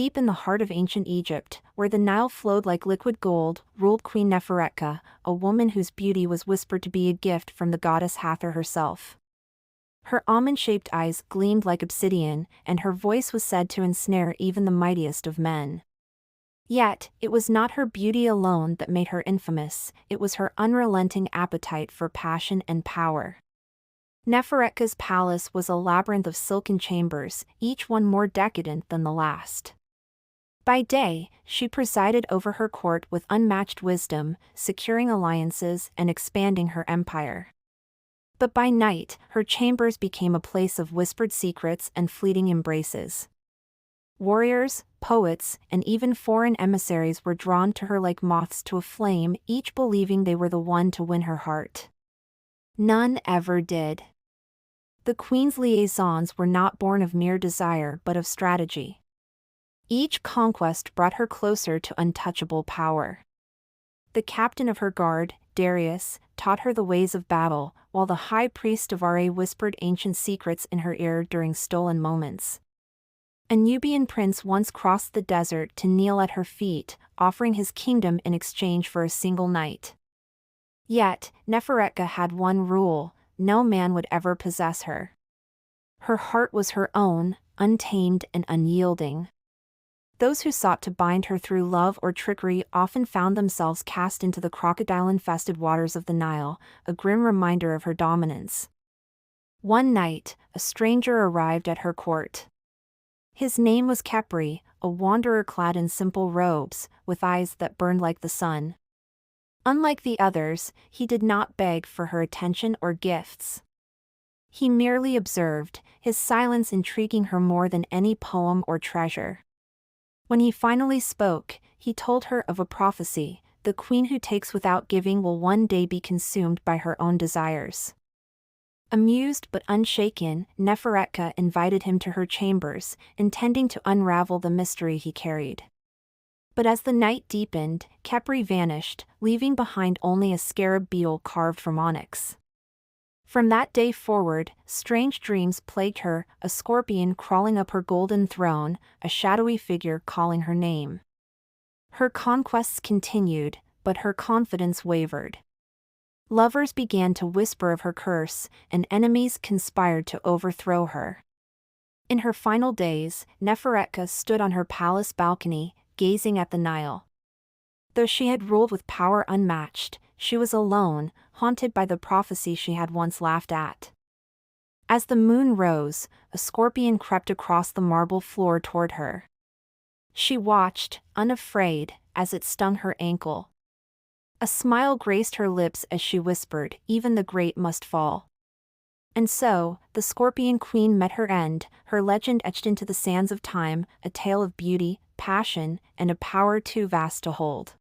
deep in the heart of ancient Egypt, where the Nile flowed like liquid gold, ruled Queen Neferetka, a woman whose beauty was whispered to be a gift from the goddess Hathor herself. Her almond-shaped eyes gleamed like obsidian, and her voice was said to ensnare even the mightiest of men. Yet, it was not her beauty alone that made her infamous, it was her unrelenting appetite for passion and power. Neferetka's palace was a labyrinth of silken chambers, each one more decadent than the last. By day, she presided over her court with unmatched wisdom, securing alliances and expanding her empire. But by night, her chambers became a place of whispered secrets and fleeting embraces. Warriors, poets, and even foreign emissaries were drawn to her like moths to a flame, each believing they were the one to win her heart. None ever did. The queen's liaisons were not born of mere desire but of strategy. Each conquest brought her closer to untouchable power. The captain of her guard, Darius, taught her the ways of battle, while the high priest of Ra whispered ancient secrets in her ear during stolen moments. A Nubian prince once crossed the desert to kneel at her feet, offering his kingdom in exchange for a single night. Yet, Neferetka had one rule: no man would ever possess her. Her heart was her own, untamed and unyielding. Those who sought to bind her through love or trickery often found themselves cast into the crocodile-infested waters of the Nile, a grim reminder of her dominance. One night, a stranger arrived at her court. His name was Khepri, a wanderer clad in simple robes, with eyes that burned like the sun. Unlike the others, he did not beg for her attention or gifts. He merely observed, his silence intriguing her more than any poem or treasure. When he finally spoke, he told her of a prophecy: the queen who takes without giving will one day be consumed by her own desires. Amused but unshaken, Neferetka invited him to her chambers, intending to unravel the mystery he carried. But as the night deepened, Khepri vanished, leaving behind only a scarab beetle carved from onyx. From that day forward, strange dreams plagued her, a scorpion crawling up her golden throne, a shadowy figure calling her name. Her conquests continued, but her confidence wavered. Lovers began to whisper of her curse, and enemies conspired to overthrow her. In her final days, Neferetka stood on her palace balcony, gazing at the Nile. Though she had ruled with power unmatched, she was alone, haunted by the prophecy she had once laughed at. As the moon rose, a scorpion crept across the marble floor toward her. She watched, unafraid, as it stung her ankle. A smile graced her lips as she whispered, "Even the great must fall." And so, the Scorpion Queen met her end, her legend etched into the sands of time, a tale of beauty, passion, and a power too vast to hold.